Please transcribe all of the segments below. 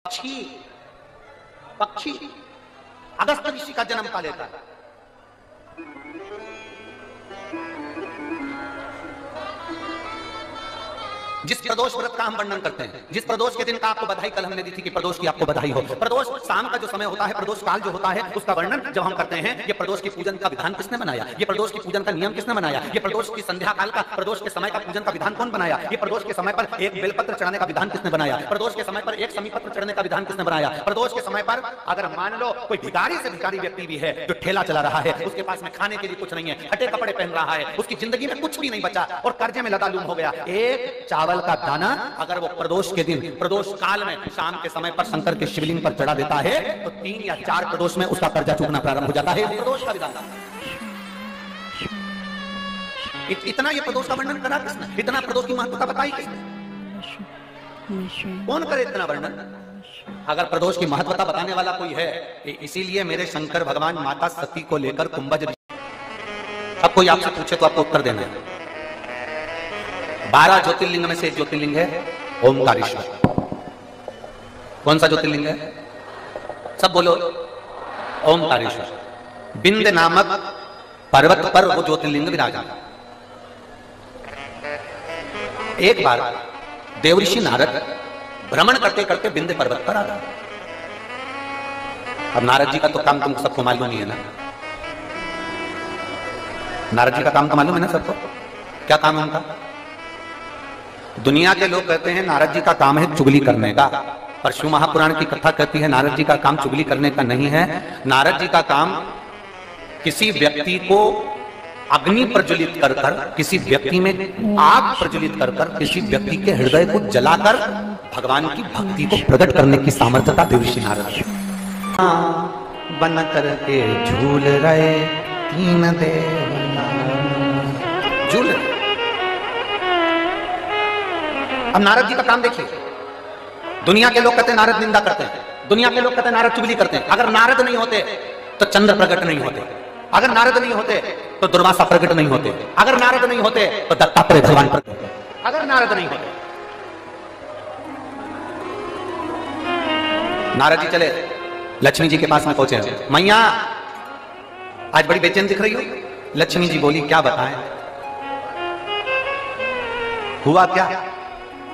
पक्षी पक्षी अगस्त ऋषि का जन्म पा लेता है। जिस प्रदोष व्रत का हम वर्णन करते हैं, जिस प्रदोष के दिन का आपको बधाई कल हमने दी थी कि प्रदोष की आपको बधाई हो। प्रदोष शाम का जो समय होता है, प्रदोष काल जो होता है, उसका वर्णन जब हम करते हैं, ये प्रदोष की पूजन का विधान किसने बनाया, ये प्रदोष की पूजन का नियम किसने बनाया, ये प्रदोष की संध्या काल का, प्रदोष के समय का पूजन का विधान कौन बनाया, ये प्रदोष के समय पर एक बेलपत्र चढ़ाने का विधान किसने बनाया, प्रदोष के समय पर एक समीपत्र चढ़ने का विधान किसने बनाया, प्रदोष के समय पर अगर मान लो कोई भिखारी से भिखारी व्यक्ति भी है जो ठेला चला रहा है, उसके पास में खाने के लिए कुछ नहीं है, फटे कपड़े पहन रहा है, उसकी जिंदगी में कुछ भी नहीं बचा और कर्जे में लदालूम हो गया, एक चावल का दाना अगर वो प्रदोष के दिन, प्रदोष काल में शाम के समय पर शंकर के शिवलिंग पर चढ़ा देता है तो 3 या 4 प्रदोष में उसका कर्जा चूकना प्रारंभ हो जाता है। प्रदोष का विधान इतना ये प्रदोष का वर्णन करा किसने, इतना प्रदोष की महत्वता बताई किसने, कौन करे इतना वर्णन। अगर प्रदोष की महत्वता बताने वाला कोई है, इसीलिए मेरे शंकर भगवान माता सती को लेकर कुंभज, अब कोई आपसे पूछे तो आपको उत्तर देना है। 12 ज्योतिर्लिंग में से एक ज्योतिर्लिंग है ओमकारेश्वर। कौन सा ज्योतिर्लिंग है, सब बोलो। ओमकारेश्वर। बिंद नामक पर्वत पर वो ज्योतिर्लिंग विराजा। एक बार देवऋषि नारद भ्रमण करते करते बिंद पर्वत पर आ गए। अब नारद जी का तो काम तुम सबको मालूम ही है ना, नारद जी का काम तो मालूम है ना सबको, क्या काम है उनका। दुनिया के लोग कहते हैं नारद जी का काम है चुगली करने का, पर शिव महापुराण की कथा कहती है नारद जी का काम चुगली करने का नहीं है। नारद जी का काम किसी व्यक्ति को अग्नि प्रज्वलित कर कर, किसी व्यक्ति में आग प्रज्वलित कर कर, किसी व्यक्ति के हृदय को जलाकर भगवान की भक्ति को प्रकट करने की सामर्थ्यता देवऋषि नारद बन करके झूल रहे 3 देव झूल। अब नारद जी का काम देखिए, दुनिया के लोग कहते हैं नारद निंदा करते हैं, दुनिया के लोग कहते हैं नारद चुगली करते हैं। अगर नारद नहीं होते तो चंद्र प्रकट नहीं होते, अगर नारद नहीं होते तो दुर्वासा प्रकट नहीं होते, अगर नारद नहीं होते तो दत्तात्रेय भगवान प्रकट होते, अगर नारद नहीं होते। नारद जी चले लक्ष्मी जी के पास में पहुंचे, मैया आज बड़ी बेचैन दिख रही हो। लक्ष्मी जी बोली क्या बताएं, हुआ क्या।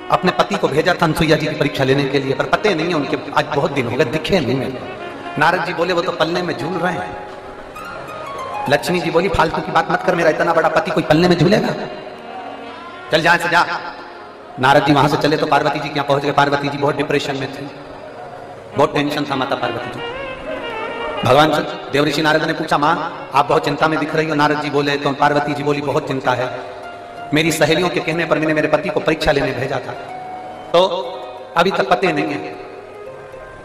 अपने पति को भेजा था अनसुईया जी की परीक्षा लेने के लिए, पर पते नहीं है उनके, आज बहुत दिन हो गए दिखे नहीं है। नारद जी बोले वो तो पल्ले में झूल रहे हैं। लक्ष्मी जी बोली फालतू की बात मत कर, मेरा इतना बड़ा पति कोई पल्ले में झूलेगा, चल जा से जा। नारद जी वहां से चले तो पार्वती जी के यहाँ पहुंच गए। पार्वती जी बहुत डिप्रेशन में थी, बहुत टेंशन था माता पार्वती जी। भगवान देवऋषि नारद ने पूछा मां आप बहुत चिंता में दिख रही हो। नारद जी बोले तो पार्वती जी बोली बहुत चिंता है, मेरी सहेलियों के कहने पर मैंने मेरे पति को परीक्षा लेने भेजा था, तो अभी तक पते नहीं है,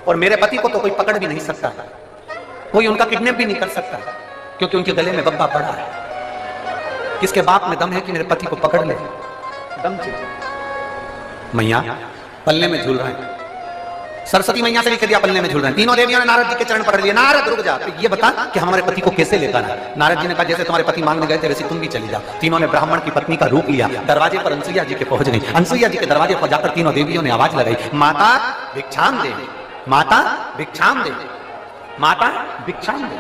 और मेरे पति को तो कोई पकड़ भी नहीं सकता, कोई उनका किडनैप भी नहीं कर सकता, क्योंकि उनके गले में बब्बा पड़ा है। किसके बाप में दम है कि मेरे पति को पकड़ ले, दम चाहिए। मैया पल्ले में झूल रहे हैं, सरस्वती मैया से भी कह दिया पल्ले में झूल रहे हैं। तीनों देवियों ने नारद जी के चरण पकड़ लिए। नारद रुक जा, तो ये बता कि हमारे पति को कैसे लेकर आए। नारद जी ने कहा जैसे तुम्हारे पति मांगने गए थे वैसे तुम भी चली जाओ। तीनों ने ब्राह्मण की पत्नी का रूप लिया, दरवाजे पर अनसुईया जी के पहुंच गई। अनसुईया जी के दरवाजे पर जाकर तीनों देवियों ने आवाज लगाई, माता भिक्षाम दे, माता भिक्षाम दे, माता भिक्षाम दे।